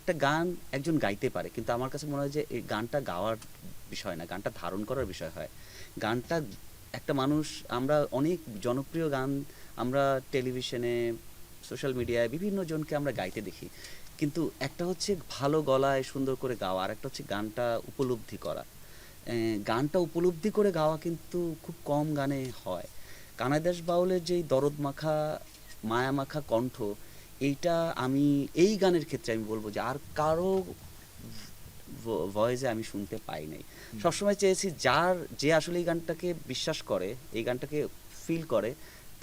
একটা গান একজন গাইতে পারে, কিন্তু আমার কাছে মনে হয় যে এই গানটা গাওয়ার বিষয় না, গানটা ধারণ করার বিষয় হয়। গানটা একটা মানুষ, আমরা অনেক জনপ্রিয় গান আমরা টেলিভিশনে, সোশ্যাল মিডিয়ায় বিভিন্ন জনকে আমরা গাইতে দেখি, কিন্তু একটা হচ্ছে ভালো গলায় সুন্দর করে গাওয়া, আর একটা হচ্ছে গানটা উপলব্ধি করা। গানটা উপলব্ধি করে গাওয়া কিন্তু খুব কম গানে হয়। কানাইদাস বাউলের যেই দরদ মাখা মায়া মাখা কণ্ঠ, এইটা আমি এই গানের ক্ষেত্রে আমি বলবো যে আর কারো ভয়েসে আমি শুনতে পাই নাই। সবসময় চেয়েছি যে আসলে এই গানটাকে বিশ্বাস করে, এই গানটাকে ফিল করে,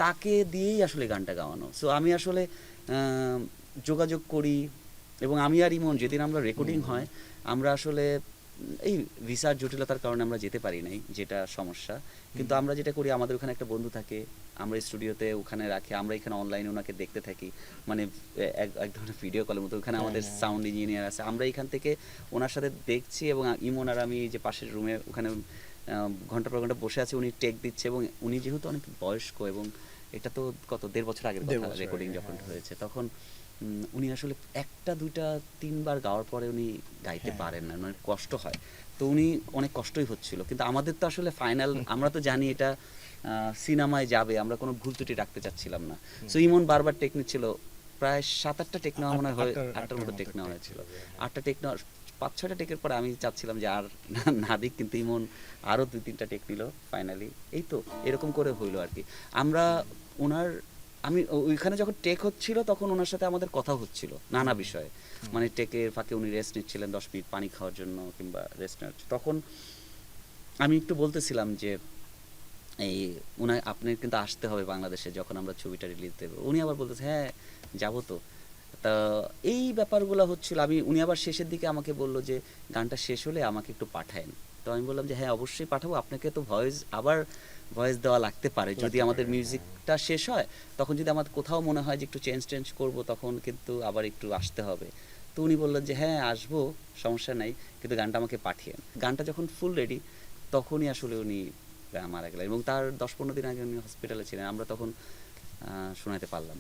তাকে দিয়েই আসলে গানটা গাওয়ানো। সো আমি আসলে যোগাযোগ করি, এবং আমি আর ইমন যেদিন আমরা রেকর্ডিং হয়, আমরা আসলে এই ভিসার জটিলতার কারণে আমরা যেতে পারি নাই, যেটা সমস্যা। কিন্তু আমরা যেটা করি, আমাদের ওখানে একটা বন্ধু থাকে, আমরা স্টুডিওতে ওখানে রাখি, আমরা এখানে অনলাইনে ওনাকে দেখতে থাকি, মানে এক এক ধরনের ভিডিও কলের মতো। ওখানে আমাদের সাউন্ড ইঞ্জিনিয়ার আছে, আমরা এখান থেকে ওনার সাথে দেখছি, এবং ইমন আর আমি যে পাশের রুমে ওখানে ঘন্টা পর ঘন্টা বসে আছি, উনি টেক দিচ্ছে, এবং উনি যেহেতু অনেক বয়স্ক, এবং এটা তো কত 1.5 বছর আগের কথা, রেকর্ডিং যখন হয়েছে, তখন উনি আসলে একটা দুইটা তিনবার গাওয়ার পরে উনি গাইতে পারেন না, মানে কষ্ট হয়। তো উনি অনেক কষ্টই হচ্ছিল, কিন্তু আমাদের তো আসলে ফাইনাল, আমরা তো জানি এটা সিনেমায় যাবে, আমরা কোনো ভুল ত্রুটি রাখতে চাচ্ছিলাম না। সো ইমন বারবার টেক নিচ্ছিল, প্রায় 7-8টা টেক নেওয়া মনে হয়, 8টার মতো টেক নেওয়া হয়েছিল। 8টা টেক নেওয়ার 5-6টা টেকের পরে আমি চাচ্ছিলাম যে আর না দিক, কিন্তু ইমন আরও 2-3টা টেক নিল ফাইনালি। এই তো এরকম করে হইলো আর কি। আমরা ওনার, আমি ওইখানে যখন টেক হচ্ছিল তখন ওনার সাথে আমাদের কথা হচ্ছিল নানা বিষয়ে, মানে টেকের ফাঁকে উনি রেস্ট নিচ্ছিলেন 10 মিনিট পানি খাওয়ার জন্য কিংবা রেস্ট নেওয়ার জন্য। তখন আমি একটু বলতেছিলাম যে এই আপনার কিন্তু আসতে হবে বাংলাদেশে যখন আমরা ছবিটা রিলিজ দেবো। উনি আবার বলতেছে হ্যাঁ যাবো তো। তা এই ব্যাপারগুলো হচ্ছিল। উনি আবার শেষের দিকে আমাকে বলল যে গানটা শেষ হলে আমাকে একটু পাঠায়েন। তো আমি বললাম যে হ্যাঁ অবশ্যই পাঠাবো, আপনাকে তো ভয়েস দেওয়া লাগতে পারে যদি আমাদের মিউজিকটা শেষ হয়, তখন যদি আমার কোথাও মনে হয় যে একটু চেঞ্জ করবো, তখন কিন্তু আবার একটু আসতে হবে। তো উনি বললেন যে হ্যাঁ আসবো, সমস্যা নাই, কিন্তু গানটা আমাকে পাঠিয়েন। গানটা যখন ফুল রেডি, তখনই আসলে উনি মারা গেলেন, এবং তার 10-15 দিন আগে উনি হসপিটালে ছিলেন, আমরা তখন শোনাতে পারলাম না।